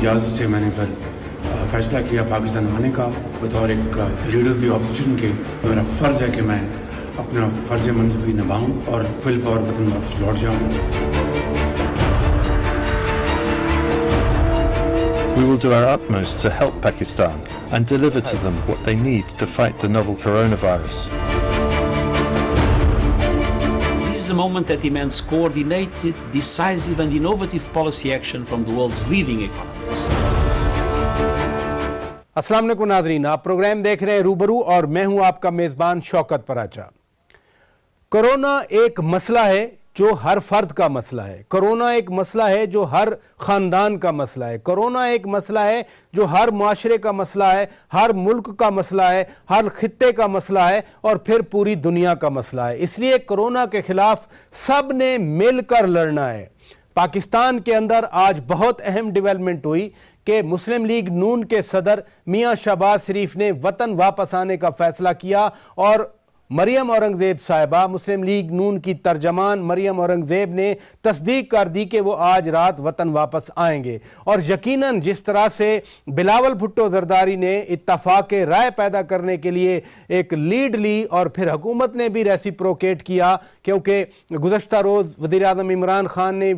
इजाज़त से मैंने फिर फैसला किया पाकिस्तान आने का। बतौर एक लीडर दी ऑपोजिशन के मेरा फ़र्ज़ है कि मैं अपना फ़र्ज़ मंसूबी निभाऊँ और फिल फॉर वतन वापस लौट जाऊँ। We will do our utmost to help Pakistan and deliver to them what they need to fight the novel coronavirus. This is a moment that demands coordinated, decisive and innovative policy action from the world's leading economies. अस्सलाम वालेकुम नाज़रीन, आप programme देख रहे हैं रूबरू और मैं हूं आपका मेज़बान शौकत पराचा। कोरोना एक मसला है जो हर फर्द का मसला है। कोरोना एक मसला है जो हर ख़ानदान का मसला है। कोरोना एक मसला है जो हर माशरे का मसला है, हर मुल्क का मसला है, हर खित्ते का मसला है और फिर पूरी दुनिया का मसला है। इसलिए कोरोना के ख़िलाफ़ सब ने मिलकर लड़ना है। पाकिस्तान के अंदर आज बहुत अहम डेवलपमेंट हुई कि मुस्लिम लीग नून के सदर मियां शहबाज शरीफ ने वतन वापस आने का फ़ैसला किया और मरियम औरंगज़ेब साहिबा, मुस्लिम लीग नून की तर्जमान मरियम औरंगज़ेब ने तस्दीक कर दी कि वो आज रात वतन वापस आएंगे। और यकीनन जिस तरह से बिलावल भुट्टो ज़रदारी ने इत्तफ़ाक़ राय पैदा करने के लिए एक लीड ली और फिर हुकूमत ने भी रेसिप्रोकेट किया, क्योंकि गुज़श्ता रोज़ वज़ीर आज़म इमरान खान ने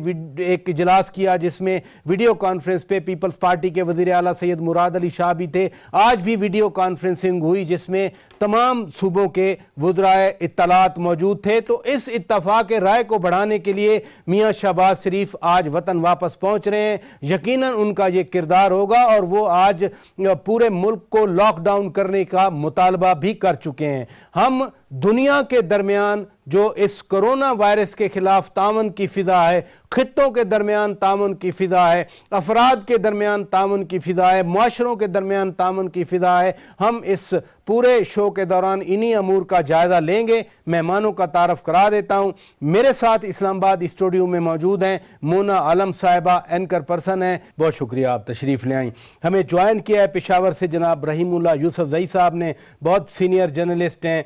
एक इजलास किया जिसमें वीडियो कॉन्फ्रेंस पे पीपल्स पार्टी के वज़ीर आला सैयद मुराद अली शाह भी थे। आज भी वीडियो कॉन्फ्रेंसिंग हुई जिसमें तमाम सूबों के वुज़राए इत्तलात मौजूद थे। तो इस इत्तफ़ाक़ राय को बढ़ाने के लिए मियां शहबाज शरीफ आज वतन वापस पहुंच रहे हैं। यकीनन उनका ये किरदार होगा और वो आज पूरे मुल्क को लॉकडाउन करने का मुतालबा भी कर चुके हैं। हम दुनिया के दरमियान जो इस कोरोना वायरस के खिलाफ तामन की फ़िज़ा है, खित्तों के दरमियान तामन की फ़िज़ा है, अफराद के दरमियान तामन की फ़िज़ा है, माशरों के दरमियान तामन की फ़िज़ा है। हम इस पूरे शो के दौरान इन्हीं अमूर का जायज़ा लेंगे। मेहमानों का तारफ़ करा देता हूँ। मेरे साथ इस्लामाबाद स्टूडियो में मौजूद हैं मोना आलम साहिबा, एंकर पर्सन हैं। बहुत शुक्रिया आप तशरीफ़ ले आई। हमें ज्वाइन किया है पेशावर से जनाब रहीमुल्लाह यूसुफज़ई साहब ने, बहुत सीनियर जर्नलिस्ट हैं,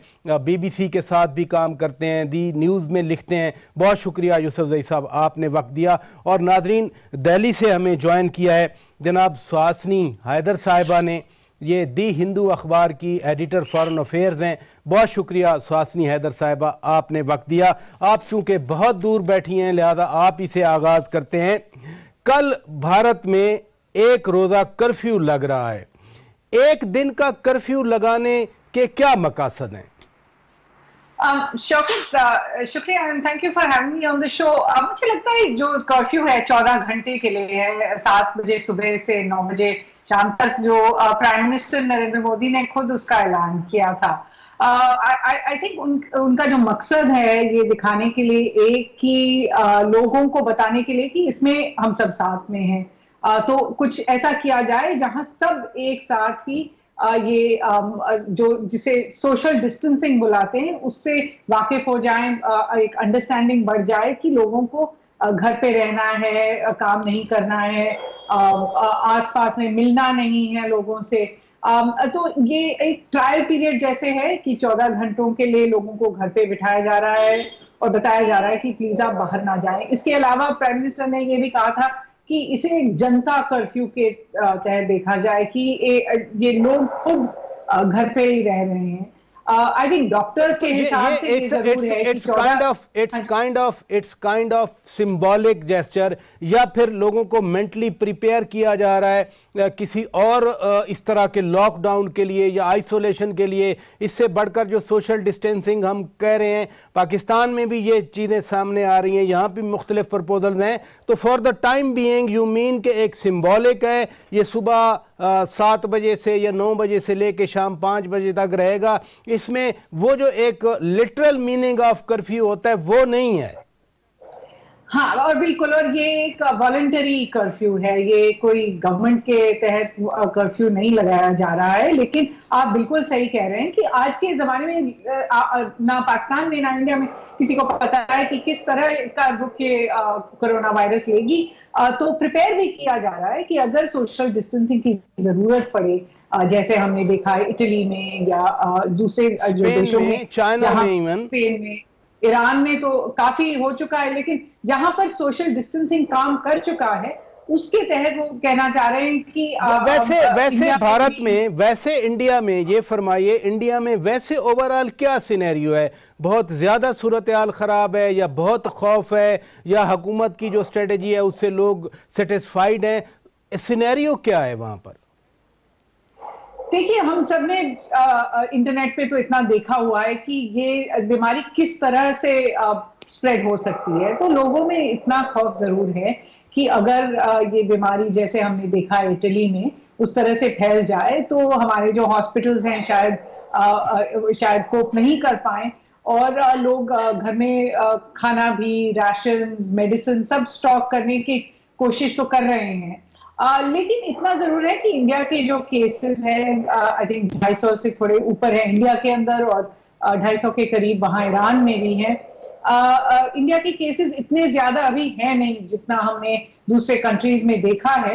BBC के साथ भी काम करते हैं, दी न्यूज़ में लिखते हैं। बहुत शुक्रिया यूसुफज़ई साहब, आपने वक्त दिया। और नादरीन, दिल्ली से हमें ज्वाइन किया है जनाब सुहासनी हैदर साहिबा ने, ये दी हिंदू अखबार की एडिटर फॉरेन अफेयर्स हैं। बहुत शुक्रिया सुहासनी हैदर साहिबा, आपने वक्त दिया। आप चूँकि बहुत दूर बैठी हैं लिहाजा आप इसे आगाज़ करते हैं। कल भारत में एक रोज़ा कर्फ्यू लग रहा है। एक दिन का कर्फ्यू लगाने के क्या मकासद हैं? शौकत, शुक्रिया and thank you for having me on the show. मुझे लगता है जो कर्फ्यू है 14 घंटे के लिए है, 7 बजे सुबह से 9 बजे शाम तक, जो प्राइम मिनिस्टर नरेंद्र मोदी ने खुद उसका ऐलान किया था। आई थिंक उनका जो मकसद है ये दिखाने के लिए, एक कि लोगों को बताने के लिए कि इसमें हम सब साथ में हैं। तो कुछ ऐसा किया जाए जहां सब एक साथ ही ये जो जिसे सोशल डिस्टेंसिंग बुलाते हैं उससे वाकिफ हो जाएं, एक अंडरस्टैंडिंग बढ़ जाए कि लोगों को घर पे रहना है, काम नहीं करना है, आसपास में मिलना नहीं है लोगों से। तो ये एक ट्रायल पीरियड जैसे है कि 14 घंटों के लिए लोगों को घर पे बिठाया जा रहा है और बताया जा रहा है कि प्लीज आप बाहर ना जाएं। इसके अलावा प्राइम मिनिस्टर ने ये भी कहा था कि इसे एक जनता कर्फ्यू के तहत देखा जाए कि ये लोग खुद घर पे ही रह रहे हैं। आई थिंक डॉक्टर्स के हिसाब से ये जरूर है कि it's kind of symbolic gesture, या फिर लोगों को मेंटली प्रिपेयर किया जा रहा है किसी और इस तरह के लॉकडाउन के लिए या आइसोलेशन के लिए। इससे बढ़कर जो सोशल डिस्टेंसिंग हम कह रहे हैं, पाकिस्तान में भी ये चीज़ें सामने आ रही हैं, यहाँ भी मुख्तलिफ प्रपोजल्स हैं। तो for the time being you mean कि एक सिंबॉलिक है, ये सुबह 7 बजे से या 9 बजे से लेके शाम 5 बजे तक रहेगा। इसमें वो जो एक लिटरल मीनिंग ऑफ कर्फ्यू होता है वो नहीं है। हाँ, और बिल्कुल, और ये एक वॉलंटरी कर्फ्यू है, ये कोई गवर्नमेंट के तहत कर्फ्यू नहीं लगाया जा रहा है। लेकिन आप बिल्कुल सही कह रहे हैं कि आज के जमाने में ना पाकिस्तान में ना इंडिया में किसी को पता है कि किस तरह का रुख के कोरोना वायरस लेगी। तो प्रिपेयर भी किया जा रहा है कि अगर सोशल डिस्टेंसिंग की जरूरत पड़े, जैसे हमने देखा है इटली में या दूसरे जो देशों में, चाइना में, स्पेन में, ईरान में तो काफी हो चुका है। लेकिन जहां पर सोशल डिस्टेंसिंग काम कर चुका है उसके तहत वो कहना चाह रहे हैं कि वैसे भारत में, वैसे इंडिया में, ये फरमाइए इंडिया में वैसे ओवरऑल क्या सिनेरियो है? बहुत ज्यादा सूरत हाल खराब है या बहुत खौफ है या हुकूमत की जो स्ट्रेटेजी है उससे लोग सेटिस्फाइड हैं? सिनेरियो क्या है वहां पर? देखिए, हम सब ने इंटरनेट पे तो इतना देखा हुआ है कि ये बीमारी किस तरह से स्प्रेड हो सकती है, तो लोगों में इतना खौफ जरूर है कि अगर ये बीमारी जैसे हमने देखा इटली में उस तरह से फैल जाए तो हमारे जो हॉस्पिटल्स हैं शायद कोप नहीं कर पाए और लोग घर में खाना भी, राशंस, मेडिसिन सब स्टॉक करने की कोशिश तो कर रहे हैं। लेकिन इतना जरूर है कि इंडिया के जो केसेस हैं आई थिंक 250 से थोड़े ऊपर है इंडिया के अंदर और 250 के करीब वहां ईरान में भी है। इंडिया के केसेस इतने ज्यादा अभी है नहीं जितना हमने दूसरे कंट्रीज में देखा है,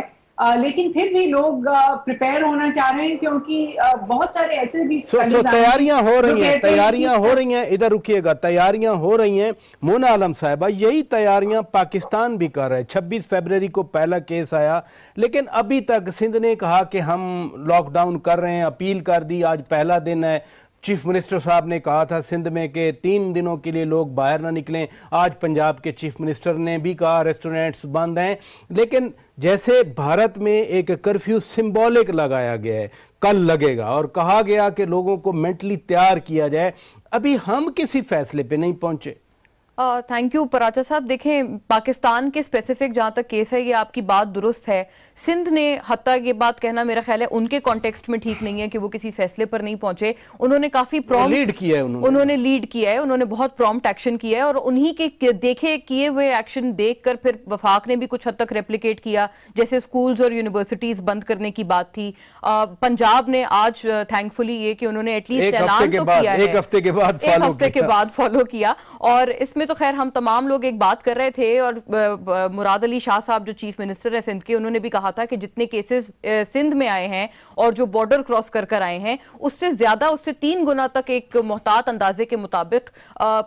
लेकिन फिर भी लोग प्रिपेयर होना चाह रहे हैं क्योंकि बहुत सारे ऐसे भी तैयारियां हो रही हैं। इधर रुकिएगा, तैयारियां हो रही हैं। मोना आलम साहिबा, यही तैयारियां पाकिस्तान भी कर रहे हैं। 26 फरवरी को पहला केस आया, लेकिन अभी तक सिंध ने कहा कि हम लॉकडाउन कर रहे हैं, अपील कर दी, आज पहला दिन है। चीफ मिनिस्टर साहब ने कहा था सिंध में कि 3 दिनों के लिए लोग बाहर ना निकलें। आज पंजाब के चीफ मिनिस्टर ने भी कहा रेस्टोरेंट्स बंद हैं। लेकिन जैसे भारत में एक कर्फ्यू सिंबॉलिक लगाया गया है, कल लगेगा, और कहा गया कि लोगों को मेंटली तैयार किया जाए, अभी हम किसी फैसले पे नहीं पहुंचे। थैंक यू पराचा साहब। देखें, पाकिस्तान के स्पेसिफिक जहां तक केस है, ये आपकी बात दुरुस्त है। सिंध ने हत्ता ये बात कहना मेरा ख्याल है उनके कॉन्टेक्स्ट में ठीक नहीं है कि वो किसी फैसले पर नहीं पहुंचे। उन्होंने काफी प्रॉम्प्ट लीड किया है, उन्होंने बहुत प्रॉम्प्ट एक्शन किया है और उन्हीं के देखे किए हुए एक्शन देखकर फिर वफाक ने भी कुछ हद तक रेप्लिकेट किया। जैसे स्कूल्स और यूनिवर्सिटीज बंद करने की बात थी। पंजाब ने आज थैंकफुली ये कि उन्होंने एटलीस्ट ऐलान तो किया है, एक हफ्ते के बाद फॉलो किया। और इसमें तो खैर हम तमाम लोग एक बात कर रहे थे और मुराद अली शाह साहब जो चीफ मिनिस्टर है सिंध के, उन्होंने भी कहा था कि जितने केसेस सिंध में आए हैं और जो बॉर्डर क्रॉस कर आए हैं उससे ज्यादा, उससे 3 गुना तक एक मोहतात अंदाजे के मुताबिक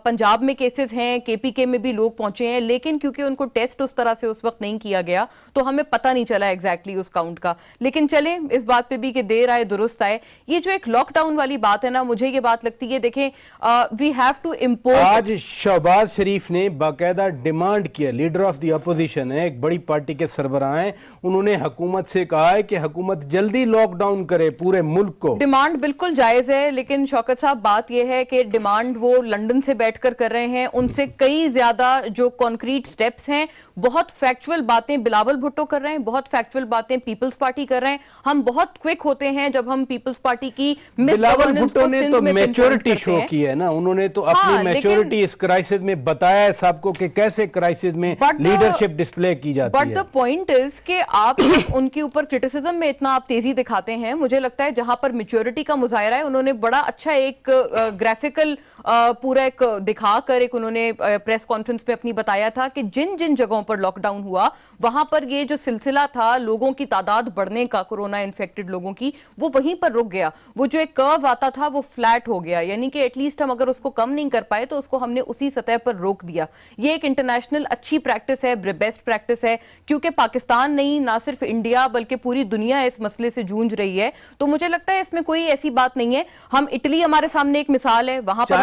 पंजाब में केसेस हैं, केपीके में भी लोग पहुंचे हैं। लेकिन क्योंकि उनको टेस्ट उस तरह से उस वक्त नहीं किया गया तो हमें पता नहीं चला एग्जैक्टली उस काउंट का। लेकिन चले इस बात पे भी कि देर आए दुरुस्त आए। ये जो एक लॉकडाउन वाली बात है ना, मुझे ये बात लगती है, देखें वी हैव टू इम्पोज। आज शहबाज शरीफ ने बाकायदा डिमांड किया, लीडर ऑफ द अपोजिशन है, एक बड़ी पार्टी के सरबराह हैं, उन्होंने हुकूमत से कहा है कि हुकूमत जल्दी लॉकडाउन करे पूरे मुल्क को। डिमांड बिल्कुल जायज है, लेकिन शौकत साहब बात यह है कि डिमांड वो लंदन से बैठकर कर रहे हैं, उनसे कई ज्यादा जो कॉन्क्रीट स्टेप्स हैं, बहुत फैक्चुअल बातें बिलावल भुट्टो कर रहे हैं, बहुत फैक्चुअल बातें पीपल्स पार्टी कर रहे हैं। हम बहुत क्विक होते हैं जब हम पीपल्स पार्टी की बिलावल भुट्टो ने तो मैच्योरिटी शो की है ना, उन्होंने तो अपनी मैच्योरिटी इस क्राइसिस में बताया है सबको कि कैसे क्राइसिस में लीडरशिप डिस्प्ले की जाती है। बट द पॉइंट इज कि आप उनके ऊपर क्रिटिसिज्म में इतना आप तेजी दिखाते हैं, मुझे लगता है जहां पर मैच्योरिटी का मुजाहरा है, उन्होंने बड़ा अच्छा एक ग्राफिकल पूरा एक दिखाकर एक उन्होंने प्रेस कॉन्फ्रेंस में अपनी बताया था कि जिन जिन जगहों पर लॉकडाउन हुआ वहां पर ये जो सिलसिला था लोगों की तादाद बढ़ने का, कोरोना इन्फेक्टेड लोगों की, वो वहीं पर रुक गया। वो जो एक कर्व आता था वो फ्लैट हो गया, यानी कि एटलीस्ट हम अगर उसको कम नहीं कर पाए तो उसको हमने उसी सतह पर रोक दिया। ये एक इंटरनेशनल अच्छी प्रैक्टिस है, बेस्ट प्रैक्टिस है, क्योंकि पाकिस्तान नहीं, ना सिर्फ इंडिया बल्कि पूरी दुनिया इस मसले से जूझ रही है। तो मुझे लगता है इसमें कोई ऐसी बात नहीं है। हम इटली हमारे सामने एक मिसाल है, वहां पर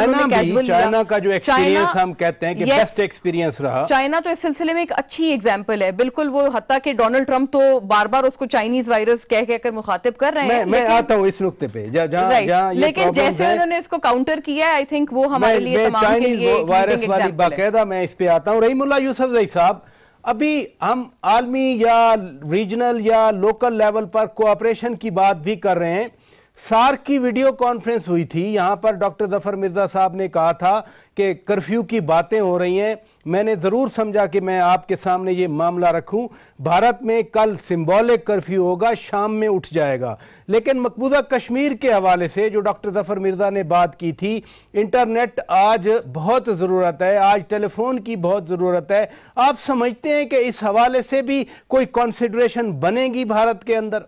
चाइना का जो एक्सपीरियंस हम कहते हैं कि बेस्ट एक्सपीरियंस रहा, चाइना तो इस सिलसिले में एक अच्छी एग्जांपल है। बिल्कुल, वो हत्ता कि डोनाल्ड ट्रंप तो बार बार उसको चाइनीज वायरस कह कहकर मुखातिब कर रहे हैं। मैं आता हूं इस नुक्ते पे, लेकिन जैसे उन्होंने इसको काउंटर किया है, आई थिंक वो हमारे लिए तमाम के लिए वायरस वाली बाकायदा मैं इस पे आता हूं। रहीमुल्लाह यूसुफजई साहब, अभी हम आलमी या रीजनल या लोकल लेवल पर कोऑपरेशन की बात भी कर रहे हैं। सार्क की वीडियो कॉन्फ्रेंस हुई थी, यहां पर डॉक्टर जफर मिर्जा साहब ने कहा था कि कर्फ्यू की बातें हो रही हैं। मैंने ज़रूर समझा कि मैं आपके सामने ये मामला रखूं। भारत में कल सिंबॉलिक कर्फ्यू होगा, शाम में उठ जाएगा, लेकिन मकबूजा कश्मीर के हवाले से जो डॉक्टर जफर मिर्जा ने बात की थी, इंटरनेट आज बहुत ज़रूरत है, आज टेलीफोन की बहुत ज़रूरत है। आप समझते हैं कि इस हवाले से भी कोई कॉन्सिडरेशन बनेगी भारत के अंदर?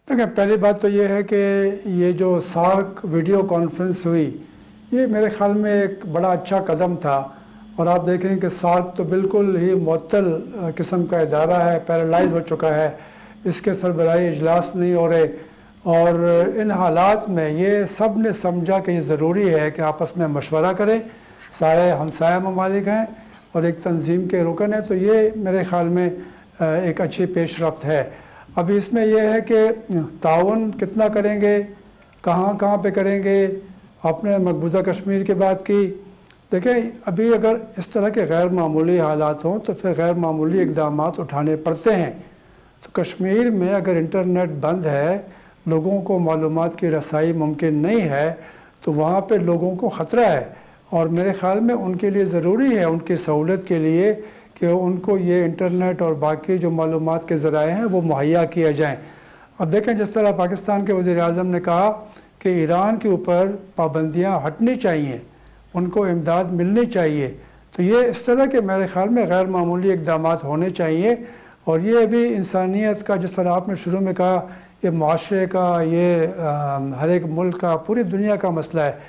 देखिए, पहली बात तो ये है कि ये जो सार्क वीडियो कॉन्फ्रेंस हुई, ये मेरे ख्याल में एक बड़ा अच्छा कदम था और आप देखें कि सार्क तो बिल्कुल ही मुअत्तल किस्म का इदारा है, पैरालाइज हो चुका है, इसके सरबराही इजलास नहीं हो रहे। और इन हालात में ये सब ने समझा कि ये ज़रूरी है कि आपस में मशवरा करें, सारे हमसाया ममालिक हैं और एक तंजीम के रुकन है, तो ये मेरे ख़्याल में एक अच्छी पेशरफ्त है। अभी इसमें यह है कि ताउन कितना करेंगे, कहाँ कहाँ पे करेंगे। आपने मकबूजा कश्मीर की बात की, देखें अभी अगर इस तरह के गैर मामूली हालात हों तो फिर गैर मामूली इक़दाम उठाने पड़ते हैं। तो कश्मीर में अगर इंटरनेट बंद है, लोगों को मालूमात की रसाई मुमकिन नहीं है, तो वहाँ पे लोगों को ख़तरा है। और मेरे ख़्याल में उनके लिए ज़रूरी है, उनकी सहूलत के लिए, कि उनको ये इंटरनेट और बाकी जो मालूमात के ज़राए हैं वो मुहैया किया जाएँ। अब देखें जिस तरह पाकिस्तान के वज़ीर-ए-आज़म ने कहा कि ईरान के ऊपर पाबंदियाँ हटनी चाहिए, उनको इमदाद मिलनी चाहिए, तो ये इस तरह के मेरे ख़्याल में गैर मामूली इक़दाम होने चाहिए। और ये भी इंसानियत का, जिस तरह आपने शुरू में कहा, ये माशरे का, ये हर एक मुल्क का, पूरी दुनिया का मसला है।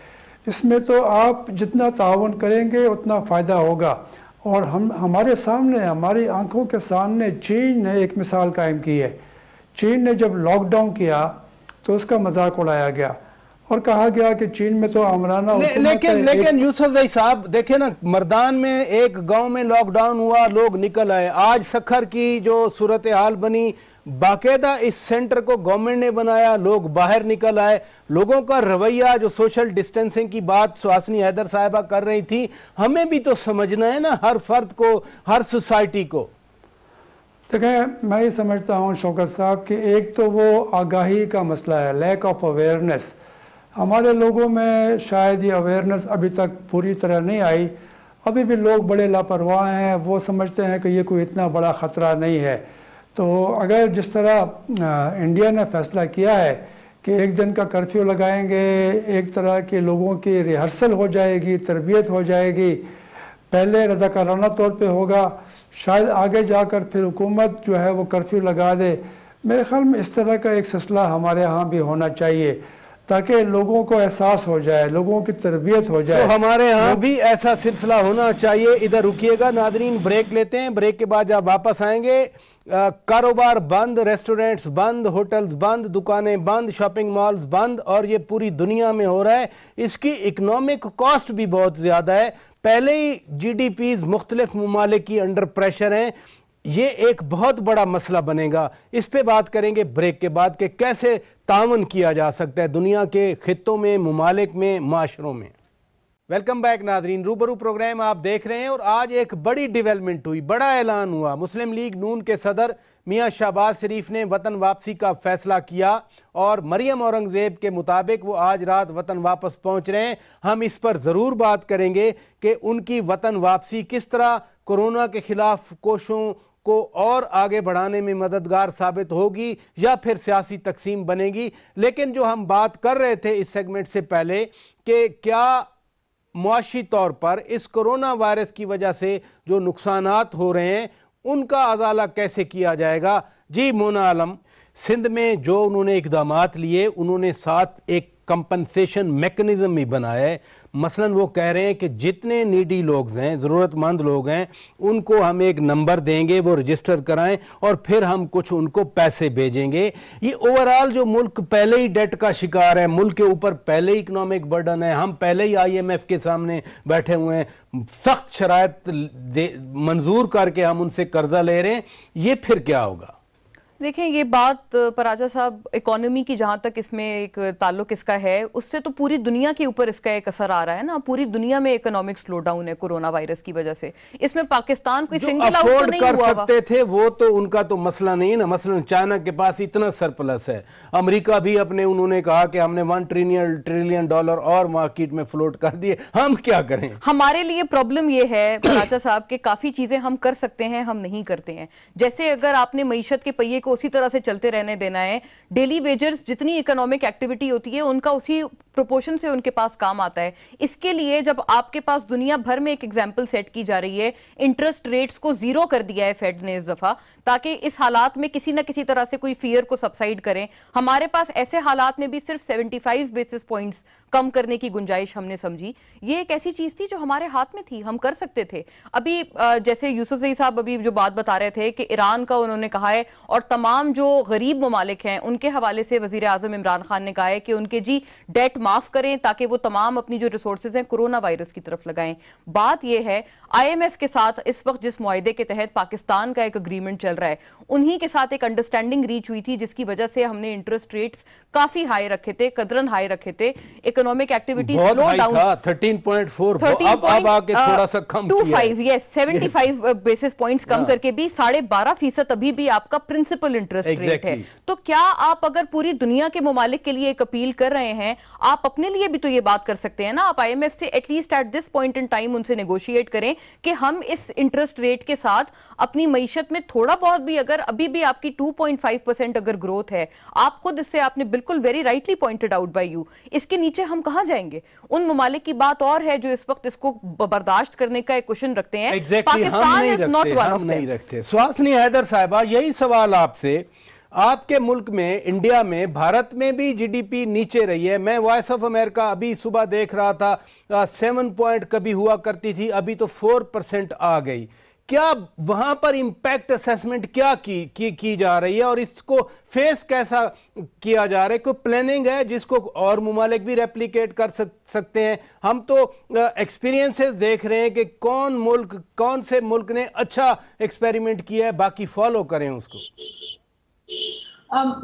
इसमें तो आप जितना ताउन करेंगे उतना फ़ायदा होगा। और हमारे सामने, हमारी आंखों के सामने चीन ने एक मिसाल कायम की है। चीन ने जब लॉकडाउन किया तो उसका मजाक उड़ाया गया और कहा गया कि चीन में तो आमराना लेकिन यूसुफ भाई साहब देखे ना, मर्दान में एक गांव में लॉकडाउन हुआ, लोग निकल आए। आज सखर की जो सूरत हाल बनी, बाकायदा इस सेंटर को गवर्नमेंट ने बनाया, लोग बाहर निकल आए। लोगों का रवैया, जो सोशल डिस्टेंसिंग की बात सुहासिनी हैदर साहिबा कर रही थी, हमें भी तो समझना है ना, हर फर्द को, हर सोसाइटी को। देखें मैं ये समझता हूँ शौकत साहब कि एक तो वो आगाही का मसला है, लैक ऑफ अवेयरनेस। हमारे लोगों में शायद ये अवेयरनेस अभी तक पूरी तरह नहीं आई। अभी भी लोग बड़े लापरवाह हैं, वो समझते हैं कि ये कोई इतना बड़ा ख़तरा नहीं है। तो अगर जिस तरह इंडिया ने फ़ैसला किया है कि एक दिन का कर्फ्यू लगाएंगे, एक तरह के लोगों की रिहर्सल हो जाएगी, तरबियत हो जाएगी, पहले रज़ाकाराना तौर पे होगा, शायद आगे जाकर फिर हुकूमत जो है वो कर्फ्यू लगा दे। मेरे ख्याल में इस तरह का एक सिलसिला हमारे यहाँ भी होना चाहिए ताकि लोगों को एहसास हो जाए, लोगों की तरबियत हो जाए। तो हमारे यहाँ भी ऐसा सिलसिला होना चाहिए। इधर रुकिएगा नादरीन, ब्रेक लेते हैं, ब्रेक के बाद जब वापस आएंगे, कारोबार बंद, रेस्टोरेंट्स बंद, होटल्स बंद, दुकानें बंद, शॉपिंग मॉल्स बंद, और ये पूरी दुनिया में हो रहा है। इसकी इकोनॉमिक कॉस्ट भी बहुत ज़्यादा है। पहले ही GDPs मुख्तलिफ ममालिक की अंडर प्रेशर हैं। ये एक बहुत बड़ा मसला बनेगा। इस पे बात करेंगे ब्रेक के बाद कि कैसे तावन किया जा सकता है दुनिया के खित्तों में, ममालिक में, माशरों में। वेलकम बैक नादरीन, रूबरू प्रोग्राम आप देख रहे हैं। और आज एक बड़ी डेवलपमेंट हुई, बड़ा ऐलान हुआ। मुस्लिम लीग नून के सदर मियां शहबाज शरीफ ने वतन वापसी का फैसला किया और मरियम औरंगजेब के मुताबिक वो आज रात वतन वापस पहुंच रहे हैं। हम इस पर ज़रूर बात करेंगे कि उनकी वतन वापसी किस तरह कोरोना के खिलाफ कोशिशों को और आगे बढ़ाने में मददगार साबित होगी या फिर सियासी तकसीम बनेगी। लेकिन जो हम बात कर रहे थे इस सेगमेंट से पहले कि क्या मुआशी तौर पर इस कोरोना वायरस की वजह से जो नुकसानात हो रहे हैं उनका अजाला कैसे किया जाएगा। जी मोना आलम, सिंध में जो उन्होंने इकदामात लिए, उन्होंने साथ एक कंपनसेशन मैकेनिज्म भी बनाया है। मसलन वो कह रहे हैं कि जितने नीडी लोग हैं, ज़रूरतमंद लोग हैं, उनको हम एक नंबर देंगे, वो रजिस्टर कराएं और फिर हम कुछ उनको पैसे भेजेंगे। ये ओवरऑल जो मुल्क पहले ही डेट का शिकार है, मुल्क के ऊपर पहले ही इकोनॉमिक बर्डन है, हम पहले ही IMF के सामने बैठे हुए हैं, सख्त शराइत मंजूर करके हम उनसे कर्जा ले रहे हैं, ये फिर क्या होगा? देखें, ये बात पराजा साहब, इकोनॉमी की जहां तक इसमें एक ताल्लुक इसका है, उससे तो पूरी दुनिया के ऊपर इसका एक असर आ रहा है ना। पूरी दुनिया में इकोनॉमिक स्लो डाउन है कोरोना वायरस की वजह से। इसमें पाकिस्तान कोई सिंगल आउट तो नहीं कर हुआ सकते थे, वो तो उनका तो मसला नहीं है ना। मसलन चाइना के पास इतना सरप्लस है, अमेरिका भी अपने, उन्होंने कहा कि हमने $1 ट्रिलियन और मार्केट में फ्लोट कर दिए, हम क्या करें? हमारे लिए प्रॉब्लम ये है पराजा साहब कि काफी चीजें हम कर सकते हैं, हम नहीं करते हैं। जैसे अगर आपने मईशत के पहिए को उसी तरह से चलते रहने देना है, डेली वेजर्स जितनी इकोनॉमिक एक्टिविटी होती है उनका उसी प्रोपोर्शन से उनके पास काम आता है। इसके लिए जब आपके पास दुनिया भर में एक एग्जाम्पल सेट की जा रही है, इंटरेस्ट रेट्स को जीरो कर दिया है फेड ने इस दफा, ताकि इस हालात में किसी ना किसी तरह से कोई फियर को सबसाइड करें। हमारे पास ऐसे हालात में भी सिर्फ 75 बेसिस पॉइंट्स कम करने की गुंजाइश हमने समझी। ये एक ऐसी चीज थी जो हमारे हाथ में थी, हम कर सकते थे। अभी जैसे यूसुफजई साहब अभी जो बात बता रहे थे कि ईरान का उन्होंने कहा है, और तमाम जो गरीब ममालिक हैं उनके हवाले से वजीर आजम इमरान खान ने कहा है कि उनके जी डेट माफ करें ताकि वो तमाम अपनी जो रिसोर्सेज हैं कोरोना वायरस की तरफ लगाएं। बात यह है IMF के साथ इस वक्त जिस मुआहदे के तहत पाकिस्तान का एक अग्रीमेंट चल रहा है, उन्हीं के साथ एक अंडरस्टैंडिंग रीच हुई थी जिसकी वजह से हमने इंटरेस्ट रेट्स काफी हाई रखे थे, कदरन हाई रखे थे। इकोनॉमिक एक्टिविटी स्लो डाउन 13.4 अब आके थोड़ा सा कम 25 यस 75 बेसिस पॉइंट्स कम करके भी 12.5% अभी भी आपका प्रिंसिपल इंटरेस्ट रेट है। तो क्या आप अगर पूरी दुनिया के ममालिक के लिए एक अपील कर रहे हैं, आप अपने लिए भी तो ये बात कर सकते हैं ना, आप IMF से at least at this point in time उनसे नेगोशिएट करें कि हम इस इंटरेस्ट रेट के साथ अपनी मईशत में थोड़ा बहुत भी, अगर अभी भी आपकी 2.5% अगर ग्रोथ है, आप खुद इससे आपने बिल्कुल very rightly pointed out by you, इसके नीचे हम कहां जाएंगे? उन ममालिक की बात और है जो इस वक्त इसको बर्दाश्त करने का एक क्वेश्चन रखते हैं। Pakistan is not one of them. Suhasini Haider साहिबा, यही सवाल आपसे, आपके मुल्क में, इंडिया में, भारत में भी GDP नीचे रही है। मैं वॉइस ऑफ अमेरिका अभी सुबह देख रहा था, 7 पॉइंट कभी हुआ करती थी, अभी तो 4% आ गई। क्या वहां पर इम्पैक्ट असेसमेंट क्या की जा रही है और इसको फेस कैसा किया जा रहा है? कोई प्लानिंग है जिसको और ममालिक भी रेप्लिकेट कर सकते हैं? हम तो एक्सपीरियंसेस देख रहे हैं कि कौन से मुल्क ने अच्छा एक्सपेरिमेंट किया है, बाकी फॉलो करें उसको।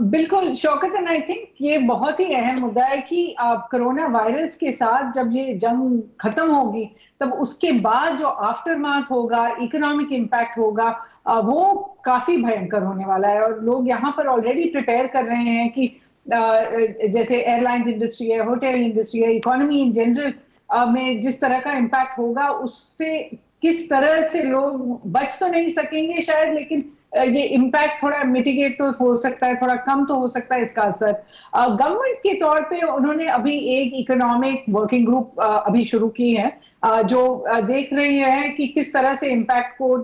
बिल्कुल शौकत, एंड आई थिंक ये बहुत ही अहम मुद्दा है कि कोरोना वायरस के साथ जब ये जंग खत्म होगी तब उसके बाद जो आफ्टर मार्थ होगा, इकोनॉमिक इम्पैक्ट होगा, वो काफी भयंकर होने वाला है। और लोग यहाँ पर ऑलरेडी प्रिपेयर कर रहे हैं कि जैसे एयरलाइंस इंडस्ट्री है, होटल इंडस्ट्री है, इकोनॉमी इन जनरल में जिस तरह का इम्पैक्ट होगा, उससे किस तरह से लोग बच तो नहीं सकेंगे शायद, लेकिन ये इम्पैक्ट थोड़ा मिटिगेट तो हो सकता है, थोड़ा कम तो हो सकता है इसका असर। गवर्नमेंट के तौर पे उन्होंने अभी एक इकोनॉमिक वर्किंग ग्रुप अभी शुरू की है जो देख रही है कि किस तरह से इम्पैक्ट को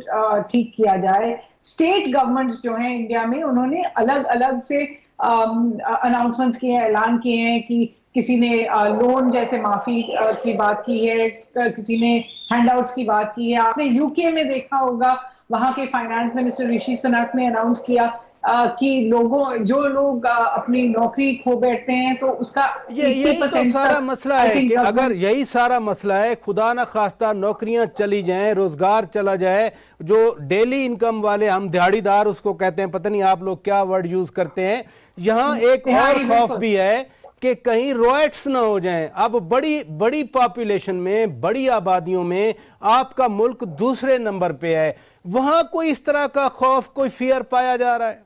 ठीक किया जाए। स्टेट गवर्नमेंट्स जो हैं इंडिया में, उन्होंने अलग अलग से अनाउंसमेंट्स किए हैं, ऐलान किए हैं कि किसी ने लोन जैसे माफी की बात की है, किसी ने हैंडआउट्स की बात की है। आपने यूके में देखा होगा, वहां के फाइनेंस मिनिस्टर ऋषि सुनक ने अनाउंस किया कि जो लोग अपनी नौकरी खो बैठते हैं तो उसका यही तो सारा मसला है कि अगर यही सारा मसला है, खुदा ना खास्ता नौकरियां चली जाएं, रोजगार चला जाए, जो डेली इनकम वाले, हम दिहाड़ीदार उसको कहते हैं, पता नहीं आप लोग क्या वर्ड यूज करते हैं, यहाँ एक और खौफ भी है कि कहीं रॉयट्स ना हो जाएं। अब बड़ी पॉपुलेशन में, बड़ी आबादियों में आपका मुल्क दूसरे नंबर पे है, वहां कोई इस तरह का खौफ, कोई फियर पाया जा रहा है?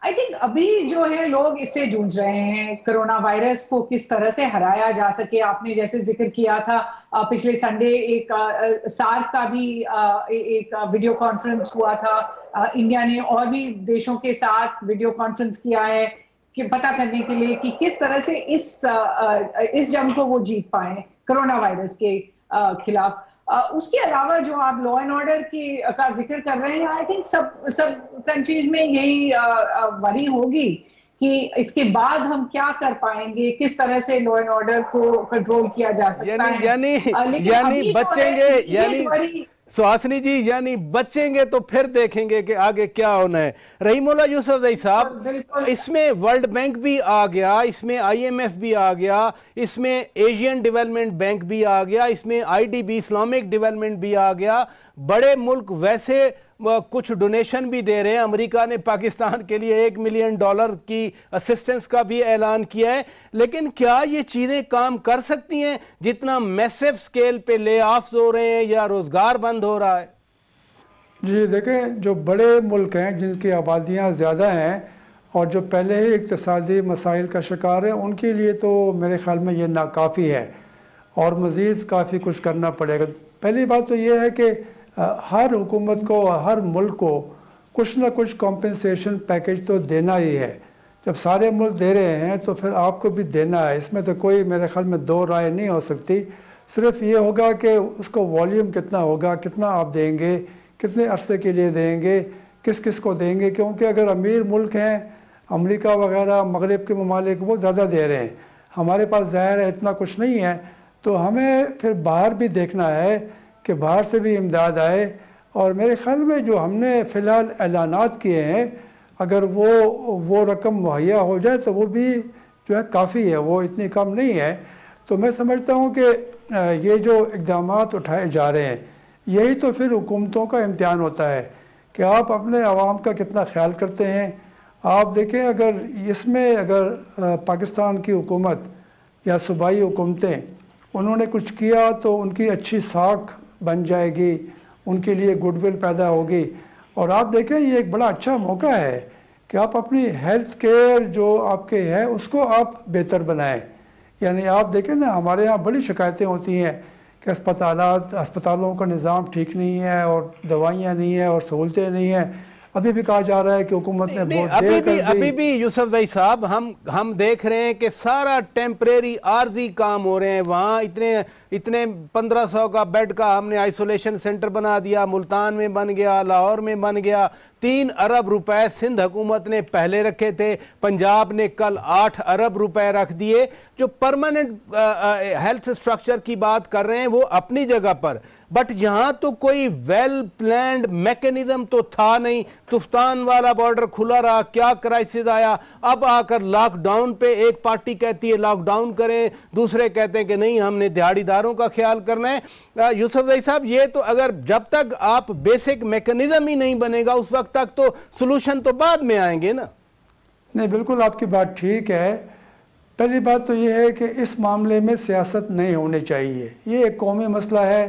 आई थिंक अभी जो है लोग इससे जूझ रहे हैं, कोरोना वायरस को किस तरह से हराया जा सके। आपने जैसे जिक्र किया था, पिछले संडे एक सार्क का भी एक वीडियो कॉन्फ्रेंस हुआ था इंडिया ने, और भी देशों के साथ वीडियो कॉन्फ्रेंस किया है कि पता करने के लिए कि किस तरह से इस जंग को वो जीत पाए कोरोना वायरस के खिलाफ। उसके अलावा जो आप लॉ एंड ऑर्डर का जिक्र कर रहे हैं, आई थिंक सब कंट्रीज में यही वरी होगी कि इसके बाद हम क्या कर पाएंगे, किस तरह से लॉ एंड ऑर्डर को कंट्रोल किया जा सकता है। यानी बचेंगे, यानी सुहासिनी जी, यानी बचेंगे तो फिर देखेंगे कि आगे क्या होना है। रहीमुल्लाह यूसुफजई साहब, इसमें वर्ल्ड बैंक भी आ गया, इसमें IMF भी आ गया, इसमें एशियन डेवलपमेंट बैंक भी आ गया, इसमें IDB इस्लामिक डेवलपमेंट भी आ गया। बड़े मुल्क वैसे कुछ डोनेशन भी दे रहे हैं। अमेरिका ने पाकिस्तान के लिए $1 मिलियन की असिस्टेंस का भी ऐलान किया है। लेकिन क्या ये चीज़ें काम कर सकती हैं जितना मैसिव स्केल पे ले ऑफ्स हो रहे हैं या रोज़गार बंद हो रहा है? जी देखें, जो बड़े मुल्क हैं जिनकी आबादियाँ ज़्यादा हैं और जो पहले ही इक़्तिसादी मसाइल का शिकार है, उनके लिए तो मेरे ख़्याल में ये नाकाफ़ी है और मज़ीद काफ़ी कुछ करना पड़ेगा। पहली बात तो ये है कि हर हुकूमत को, हर मुल्क को कुछ ना कुछ कॉम्पेंसेशन पैकेज तो देना ही है, जब सारे मुल्क दे रहे हैं तो फिर आपको भी देना है। इसमें तो कोई मेरे ख्याल में दो राय नहीं हो सकती। सिर्फ ये होगा कि उसको वॉल्यूम कितना होगा, कितना आप देंगे, कितने अरसे के लिए देंगे, किस किस को देंगे। क्योंकि अगर अमीर मुल्क हैं, अमेरिका वगैरह मगरिब के ममालिक, वो ज़्यादा दे रहे हैं, हमारे पास ज़ाहिर है इतना कुछ नहीं है। तो हमें फिर बाहर भी देखना है कि बाहर से भी इमदाद आए। और मेरे ख्याल में जो हमने फ़िलहाल ऐलानात किए हैं, अगर वो रकम मुहैया हो जाए तो वो भी जो है काफ़ी है, वो इतनी कम नहीं है। तो मैं समझता हूँ कि ये जो इक़दाम उठाए जा रहे हैं, यही तो फिर हुकूमतों का इम्तिहान होता है कि आप अपने आवाम का कितना ख्याल करते हैं। आप देखें, अगर इसमें पाकिस्तान की हुकूमत या सूबाई हुकूमतें उन्होंने कुछ किया तो उनकी अच्छी साख बन जाएगी, उनके लिए गुडविल पैदा होगी। और आप देखें, ये एक बड़ा अच्छा मौका है कि आप अपनी हेल्थ केयर जो आपके है उसको आप बेहतर बनाएं। यानी आप देखें ना, हमारे यहाँ बड़ी शिकायतें होती हैं कि अस्पतालों का निज़ाम ठीक नहीं है और दवाइयाँ नहीं है और सहूलतें नहीं हैं। अभी भी कहा जा रहा है कि हुकूमत ने बहुत देर कर दी। अभी भी यूसुफ ज़ई साहब, हम देख रहे हैं कि सारा टेम्परेरी आर्जी काम हो रहे हैं। वहाँ इतने 1500 का बेड का हमने आइसोलेशन सेंटर बना दिया, मुल्तान में बन गया, लाहौर में बन गया। 3 अरब रुपए सिंध हुकूमत ने पहले रखे थे, पंजाब ने कल 8 अरब रुपए रख दिए। जो परमानेंट हेल्थ स्ट्रक्चर की बात कर रहे हैं वो अपनी जगह पर, बट यहाँ तो कोई वेल प्लान्ड मैकेनिज्म तो था नहीं। तुफ्तान वाला बॉर्डर खुला रहा, क्या क्राइसिस आया। अब आकर लॉकडाउन पे एक पार्टी कहती है लॉकडाउन करें, दूसरे कहते हैं कि नहीं हमने दिहाड़ीदारों का ख्याल करना है। यूसुफ ज़ई साहब, ये तो अगर जब तक आप बेसिक मैकेनिज्म ही नहीं बनेगा उस वक्त तक तो सॉल्यूशन तो बाद में आएंगे ना। नहीं, बिल्कुल आपकी बात ठीक है। पहली बात तो ये है कि इस मामले में सियासत नहीं होनी चाहिए। ये एक कौमी मसला है,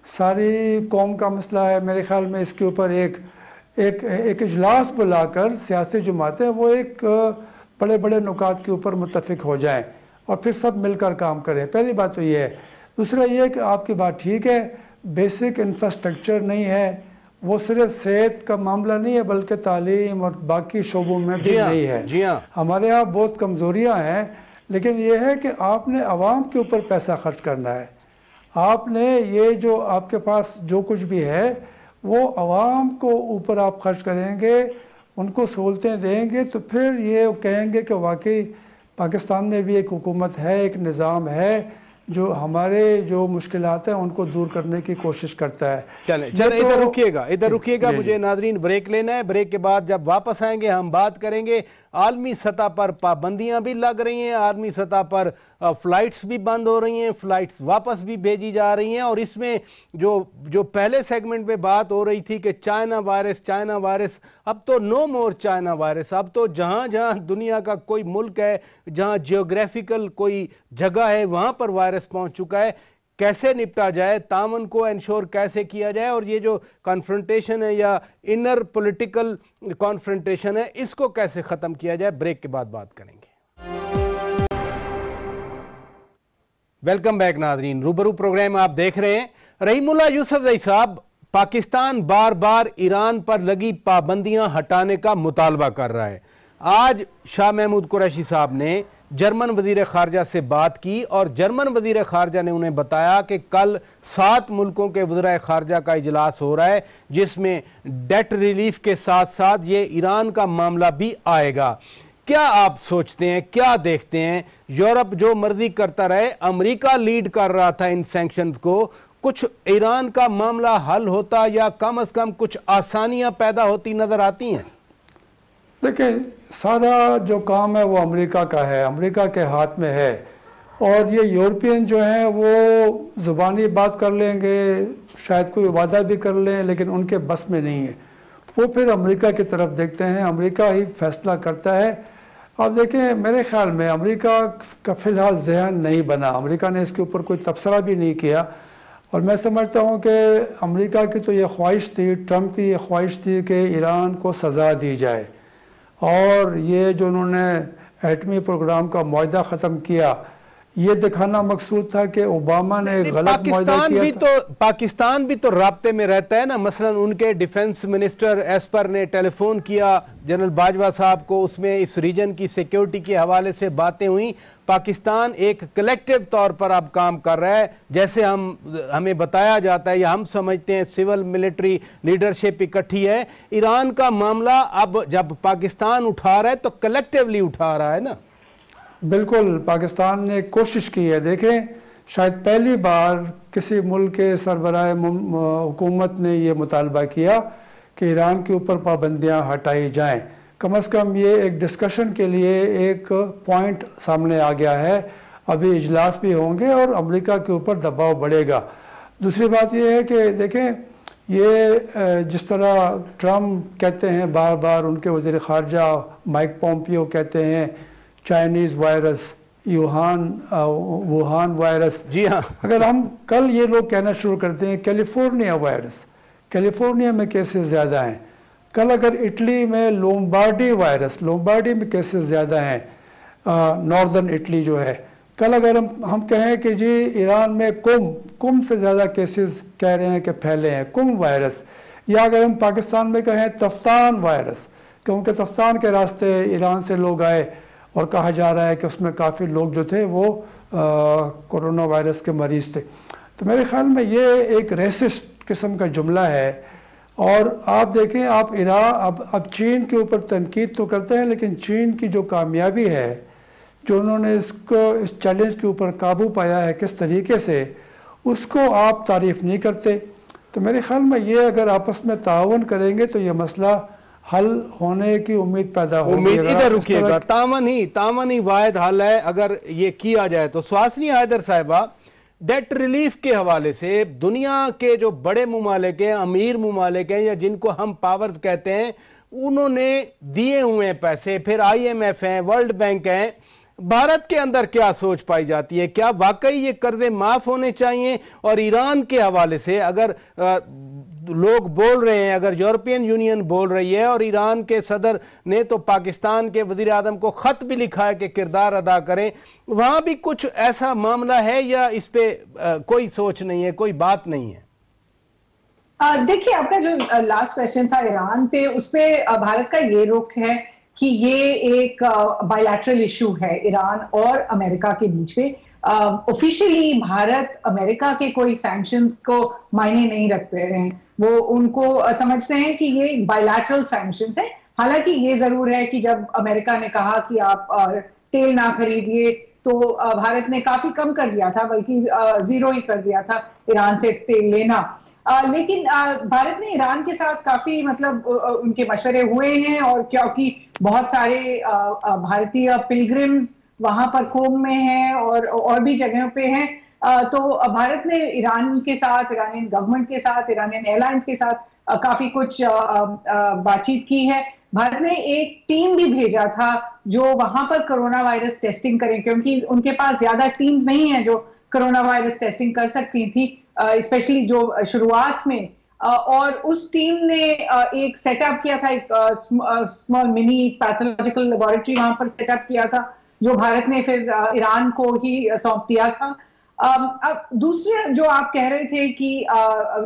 सारी कौम का मसला है। मेरे ख्याल में इसके ऊपर एक इजलास बुलाकर सियासी जमातें वो एक बड़े बड़े नुकात के ऊपर मुत्तफिक हो जाएं और फिर सब मिलकर काम करें। पहली बात तो ये है। दूसरा ये है कि आपकी बात ठीक है, बेसिक इंफ्रास्ट्रक्चर नहीं है। वो सिर्फ सेहत का मामला नहीं है बल्कि तालीम और बाकी शोबों में भी नहीं है। जी हाँ, हमारे यहाँ बहुत कमज़ोरियाँ हैं, लेकिन ये है कि आपने आवाम के ऊपर पैसा खर्च करना है। आपने ये जो आपके पास जो कुछ भी है वो आवाम को ऊपर आप खर्च करेंगे, उनको सहूलतें देंगे, तो फिर ये कहेंगे कि वाकई पाकिस्तान में भी एक हुकूमत है, एक निज़ाम है जो हमारे जो मुश्किलात हैं उनको दूर करने की कोशिश करता है। चले इधर रुकिएगा, मुझे नाजरीन ब्रेक लेना है। ब्रेक के बाद जब वापस आएंगे हम बात करेंगे आलमी सतह पर पाबंदियां भी लग रही हैं, आलमी सतह पर फ़्लाइट्स भी बंद हो रही हैं, फ़्लाइट्स वापस भी भेजी जा रही हैं। और इसमें जो पहले सेगमेंट में बात हो रही थी कि चाइना वायरस, अब तो नो मोर चाइना वायरस। अब तो जहाँ जहाँ दुनिया का कोई मुल्क है, जहाँ जियोग्राफिकल कोई जगह है, वहाँ पर वायरस पहुँच चुका है। कैसे निपटा जाए, तामन को इंश्योर कैसे किया जाए, और ये जो कॉन्फ्रंटेशन है या इनर पॉलिटिकल कॉन्फ्रंटेशन है, इसको कैसे ख़त्म किया जाए, ब्रेक के बाद बात करेंगे। वेलकम बैक नाजरीन, रूबरू प्रोग्राम आप देख रहे हैं। रहीमुल्लाह यूसुफ ज़ई साहब, पाकिस्तान बार बार ईरान पर लगी पाबंदियां हटाने का मुतालबा कर रहा है। आज शाह महमूद कुरैशी साहब ने जर्मन वजीर खारजा से बात की और जर्मन वजीर खारजा ने उन्हें बताया कि कल 7 मुल्कों के वज़ीर खारजा का इजलास हो रहा है, जिसमें डेट रिलीफ के साथ साथ ये ईरान का मामला भी आएगा। क्या आप सोचते हैं, क्या देखते हैं? यूरोप जो मर्जी करता रहे, अमेरिका लीड कर रहा था इन सैंक्शंस को, कुछ ईरान का मामला हल होता या कम से कम कुछ आसानियां पैदा होती नजर आती हैं? देखिए, सारा जो काम है वो अमेरिका का है, अमेरिका के हाथ में है। और ये यूरोपियन जो हैं वो ज़ुबानी बात कर लेंगे, शायद कोई वादा भी कर लें, लेकिन उनके बस में नहीं है। वो फिर अमेरिका की तरफ देखते हैं, अमेरिका ही फैसला करता है। अब देखें, मेरे ख्याल में अमेरिका का फ़िलहाल जहन नहीं बना, अमेरिका ने इसके ऊपर कोई तबसरा भी नहीं किया। और मैं समझता हूँ कि अमेरिका की तो ये ख्वाहिश थी, ट्रंप की ये ख्वाहिश थी कि ईरान को सज़ा दी जाए। और ये जो उन्होंने एटमी प्रोग्राम का मुआहदा ख़त्म किया, ये दिखाना मकसूद था कि ओबामा ने गलत मुआहदा किया था। पाकिस्तान भी तो राब्ते में रहता है ना। मसलन उनके डिफेंस मिनिस्टर एस्पर ने टेलीफोन किया जनरल बाजवा साहब को, उसमें इस रीजन की सिक्योरिटी के हवाले से बातें हुई। पाकिस्तान एक कलेक्टिव तौर पर अब काम कर रहा है, जैसे हमें बताया जाता है या हम समझते हैं सिविल मिलिट्री लीडरशिप इकट्ठी है। ईरान का मामला अब जब पाकिस्तान उठा रहा है तो कलेक्टिवली उठा रहा है ना। बिल्कुल, पाकिस्तान ने कोशिश की है। देखें, शायद पहली बार किसी मुल्क के सरबराह हुकूमत ने यह मुतालबा किया कि ईरान के ऊपर पाबंदियां हटाई जाएं। कम अज़ कम ये एक डिस्कशन के लिए एक पॉइंट सामने आ गया है। अभी इजलास भी होंगे और अमेरिका के ऊपर दबाव बढ़ेगा। दूसरी बात यह है कि देखें, ये जिस तरह ट्रम्प कहते हैं बार बार, उनके वज़ीर ख़ारजा माइक पोम्पियो कहते हैं चाइनीज़ वायरस, वुहान वायरस। जी हाँ, अगर हम कल ये लोग कहना शुरू करते हैं कैलिफोर्निया वायरस, कैलिफोर्निया में केसेस ज़्यादा हैं। कल अगर इटली में लोम्बार्डी वायरस, लोम्बार्डी में केसेस ज़्यादा हैं, नॉर्दर्न इटली जो है। कल अगर हम कहें कि जी ईरान में कुम से ज़्यादा केसेस कह रहे हैं कि फैले हैं, कुम वायरस। या अगर हम पाकिस्तान में कहें तफ्तान वायरस, क्योंकि तफ्तान के रास्ते ईरान से लोग आए और कहा जा रहा है कि उसमें काफ़ी लोग जो थे वो कोरोना वायरस के मरीज़ थे। तो मेरे ख़्याल में ये एक रेसिस्ट किस्म का जुमला है। और आप देखें, आप अब चीन के ऊपर तनकीद तो करते हैं, लेकिन चीन की जो कामयाबी है, जो उन्होंने इस चैलेंज के ऊपर काबू पाया है किस तरीके से, उसको आप तारीफ़ नहीं करते। तो मेरे ख़्याल में ये अगर आपस में ताउन करेंगे तो ये मसला हल होने की उम्मीद पैदा होगी। उम्मीद इधर रुकिएगा, तामन ही वाहिद हल है अगर ये किया जाए तो। सुहासिनी हैदर साहिबा, डेट रिलीफ के हवाले से दुनिया के जो बड़े मुमालिक हैं, अमीर मुमालिक हैं, या जिनको हम पावर्स कहते हैं, उन्होंने दिए हुए हैं पैसे, फिर IMF हैं, वर्ल्ड बैंक हैं। भारत के अंदर क्या सोच पाई जाती है? क्या वाकई ये कर्जे माफ होने चाहिए? और ईरान के हवाले से अगर लोग बोल रहे हैं, अगर यूरोपियन यूनियन बोल रही है और ईरान के सदर ने तो पाकिस्तान के वजीर आज़म को खत भी लिखा है कि किरदार अदा करें, वहां भी कुछ ऐसा मामला है या इस पे कोई सोच नहीं है, कोई बात नहीं है? देखिए, आपका जो लास्ट क्वेश्चन था ईरान पे, उस पे भारत का ये रुख है कि ये एक बायलैटरल इशू है ईरान और अमेरिका के बीच में। ऑफिशियली भारत अमेरिका के कोई सैंक्शंस को मायने नहीं रखते हैं। वो उनको समझते हैं कि ये बायलैटरल सैंक्शंस है। हालांकि ये जरूर है कि जब अमेरिका ने कहा कि आप तेल ना खरीदिए, तो भारत ने काफी कम कर दिया था, बल्कि जीरो ही कर दिया था ईरान से तेल लेना। लेकिन भारत ने ईरान के साथ काफी उनके मशवरे हुए हैं, और क्योंकि बहुत सारे भारतीय पिलग्रिम्स वहां पर कोम में हैं और भी जगहों पे हैं, तो भारत ने ईरान के साथ, ईरानियन गवर्नमेंट के साथ, ईरानियन एयरलाइंस के साथ काफी कुछ बातचीत की है। भारत ने एक टीम भी भेजा था जो वहां पर कोरोना वायरस टेस्टिंग करें, क्योंकि उनके पास ज्यादा टीम्स नहीं है जो कोरोना वायरस टेस्टिंग कर सकती थी, स्पेशली जो शुरुआत में। और उस टीम ने एक सेटअप किया था, एक स्मॉल मिनी पैथोलॉजिकल लेबोरेटरी वहां पर सेटअप किया था, जो भारत ने फिर ईरान को ही सौंप दिया था। अब दूसरे जो आप कह रहे थे कि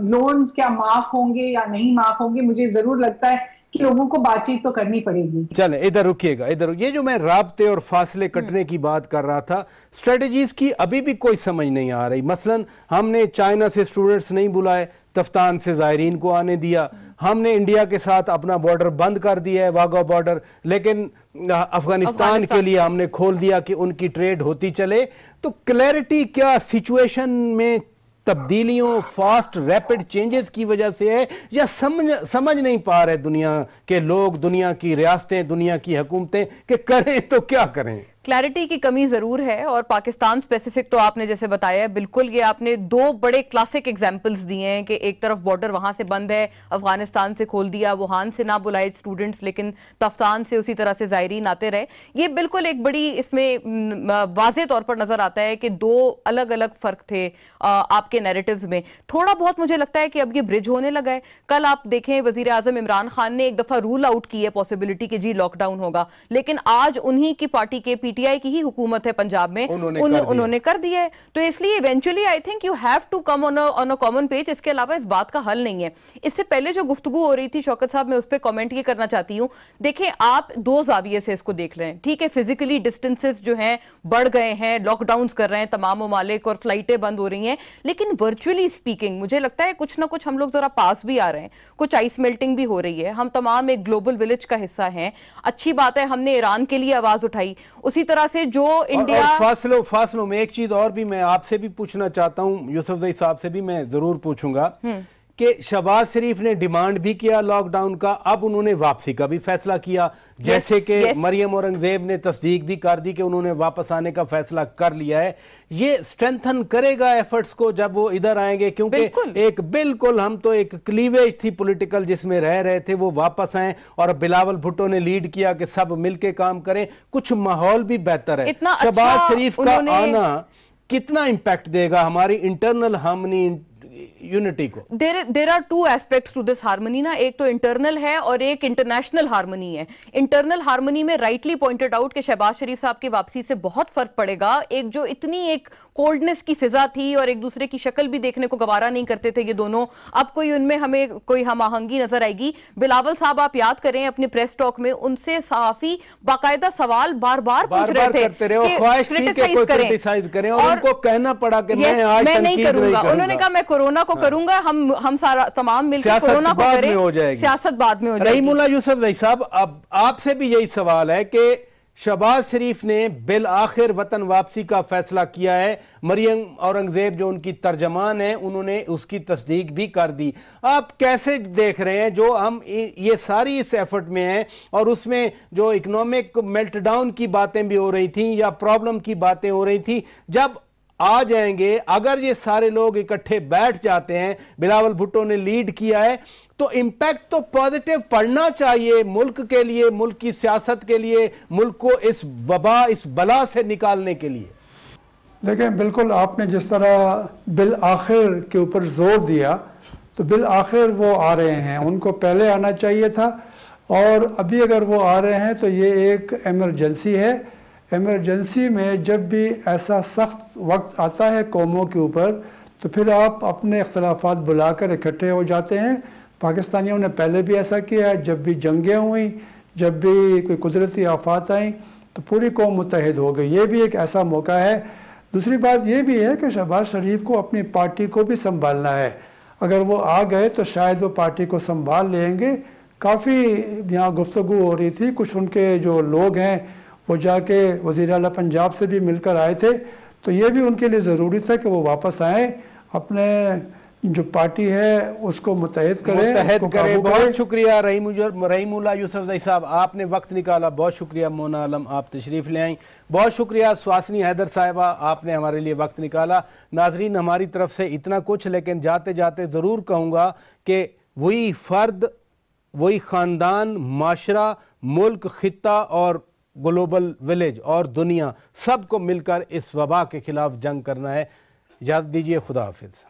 लोन्स क्या माफ होंगे या नहीं माफ होंगे, मुझे जरूर लगता है कि लोगों को बातचीत तो करनी पड़ेगी। चले इधर रुकिएगा, ये जो मैं राब्ते और फासले कटने की बात कर रहा था, स्ट्रेटजीज की अभी भी कोई समझ नहीं आ रही। मसलन हमने चाइना से स्टूडेंट्स नहीं बुलाए, तफ्तान से ज़ायरीन को आने दिया। हमने इंडिया के साथ अपना बॉर्डर बंद कर दिया है, वाघा बॉर्डर, लेकिन अफगानिस्तान के लिए हमने खोल दिया कि उनकी ट्रेड होती चले। तो क्लैरिटी क्या सिचुएशन में तब्दीलियों, फास्ट रैपिड चेंजेस की वजह से है, या समझ नहीं पा रहे दुनिया के लोग, दुनिया की रियासतें, दुनिया की हुकूमतें कि करें तो क्या करें? क्लैरिटी की कमी जरूर है, और पाकिस्तान स्पेसिफिक तो आपने जैसे बताया बिल्कुल, ये आपने दो बड़े क्लासिक एग्जांपल्स दिए हैं कि एक तरफ बॉर्डर वहां से बंद है, अफगानिस्तान से खोल दिया, वुहान से ना बुलाए स्टूडेंट्स, लेकिन तफ्तान से उसी तरह से ज़ायरीन आते रहे। ये बिल्कुल एक बड़ी इसमें वाज़े तौर पर नजर आता है कि दो अलग अलग फर्क थे आपके नैरेटिव्स में। थोड़ा बहुत मुझे लगता है कि अब ये ब्रिज होने लगा है। कल आप देखें, वजीर आजम इमरान खान ने एक दफा रूल आउट की है पॉसिबिलिटी कि जी लॉकडाउन होगा, लेकिन आज उन्हीं की पार्टी के पीटीआई की ही हुकूमत है पंजाब में, उन्होंने कर दिया है। तो इसलिए eventually I think you have to come on a common page. इसके अलावा इस बात का हल नहीं है। इससे पहले जो गुफ्तगू हो रही थी शौकत साहब, मैं उस पर कॉमेंट ये करना चाहती हूँ। देखिए, आप दो जाविये से इसको देख रहे हैं, ठीक है, फिजिकली डिस्टेंसेस जो हैं बढ़ गए हैं, लॉकडाउन कर रहे हैं तमाम ममालिक और फ्लाइटें बंद हो रही हैं, लेकिन वर्चुअली स्पीकिंग मुझे लगता है कुछ ना कुछ हम लोग जरा पास भी आ रहे हैं, कुछ आइस मेल्टिंग भी हो रही है। हम तमाम एक ग्लोबल विलेज का हिस्सा हैं। अच्छी बात है, हमने ईरान के लिए आवाज उठाई। उसी तरह से जो इंडिया और फासलों में एक चीज और भी मैं आपसे भी पूछना चाहता हूं, यूसुफजई साहब से भी मैं जरूर पूछूंगा कि शहबाज शरीफ ने डिमांड भी किया लॉकडाउन का, अब उन्होंने वापसी का भी फैसला किया, जैसे कि मरियम औरंगजेब ने तस्दीक भी कर दी कि उन्होंने वापस आने का फैसला कर लिया है। ये स्ट्रेंथन करेगा एफर्ट्स को जब वो इधर आएंगे, क्योंकि एक बिल्कुल हम तो एक क्लीवेज थी पॉलिटिकल जिसमें रह रहे थे, वो वापस आए और बिलावल भुट्टो ने लीड किया कि सब मिलके काम करें, कुछ माहौल भी बेहतर है। शहबाज शरीफ का आना कितना इंपैक्ट देगा हमारी इंटरनल हार्मनी यूनिटी को? There are two aspects to this harmony ना, एक तो इंटरनल है और एक इंटरनेशनल हार्मनी है। इंटरनल हार्मनी में राइटली पॉइंटेड आउट कि शहबाज शरीफ साहब की वापसी से बहुत फर्क पड़ेगा। एक जो इतनी एक कोल्डनेस की फिजा थी और एक दूसरे की शक्ल भी देखने को गवारा नहीं करते थे ये दोनों, अब कोई उनमें हमें कोई हम आहंगी नजर आएगी। बिलावल साहब आप याद करें अपने प्रेस टॉक में उनसे सहाफी बाकायदा सवाल बार बार पूछ रहे थे क्रिटिसाइज करें और उनको कहना पड़ा कि मैं नहीं करूंगा। उन्होंने कहा मैं कोरोना को करूंगा, हम सारा तमाम मिलकर कोरोना को करें, हो जाएगी, सियासत बाद में हो जाएगी। रहीमुल्लाह यूसुफजई साहब, अब आपसे भी यही सवाल है कि शहबाज शरीफ ने बिल आखिर वतन वापसी का फैसला किया है। मरियम औरंगजेब जो उनकी तर्जमान है, उन्होंने उसकी तस्दीक भी कर दी। आप कैसे देख रहे हैं जो हम ये सारी इस एफर्ट में हैं और उसमें जो इकोनॉमिक मेल्टडाउन की बातें भी हो रही थी या प्रॉब्लम की बातें हो रही थी, जब आ जाएंगे, अगर ये सारे लोग इकट्ठे बैठ जाते हैं, बिलावल भुट्टो ने लीड किया है, तो इंपैक्ट तो पॉजिटिव पड़ना चाहिए मुल्क के लिए, मुल्क की सियासत के लिए, मुल्क को इस वबा, इस बला से निकालने के लिए। देखें, बिल्कुल आपने जिस तरह बिल आखिर के ऊपर जोर दिया, तो बिल आखिर वो आ रहे हैं, उनको पहले आना चाहिए था और अभी अगर वो आ रहे हैं तो ये एक एमरजेंसी है। एमरजेंसी में जब भी ऐसा सख्त वक्त आता है कौमों के ऊपर, तो फिर आप अपने इख्तलाफात बुलाकर इकट्ठे हो जाते हैं। पाकिस्तानियों ने पहले भी ऐसा किया है, जब भी जंगें हुई, जब भी कोई कुदरती आफात आई, तो पूरी कौम मुत्तहिद हो गई। ये भी एक ऐसा मौका है। दूसरी बात ये भी है कि शहबाज शरीफ को अपनी पार्टी को भी संभालना है। अगर वो आ गए तो शायद वो पार्टी को संभाल लेंगे। काफ़ी यहाँ गुफ्तगू हो रही थी, कुछ उनके जो लोग हैं वो जाके वज़ीर आला पंजाब से भी मिलकर आए थे, तो ये भी उनके लिए ज़रूरी था कि वो वापस आएँ, अपने जो पार्टी है उसको मुत्तहिद करें। बहुत शुक्रिया रहीमुल्लाह यूसुफजई साहब, आपने वक्त निकाला, बहुत शुक्रिया। मोना आलम, आप तशरीफ़ ले आई, बहुत शुक्रिया। स्वासनी हैदर साहिबा, आपने हमारे लिए वक्त निकाला। नाजरीन, हमारी तरफ से इतना कुछ, लेकिन जाते जाते ज़रूर कहूँगा कि वही फ़र्द, वही ख़ानदान, माशरा, मुल्क, ख़ित्ता और ग्लोबल विलेज और दुनिया, सबको मिलकर इस वबा के खिलाफ जंग करना है। इजाज़त दीजिए, खुदा हाफिज़।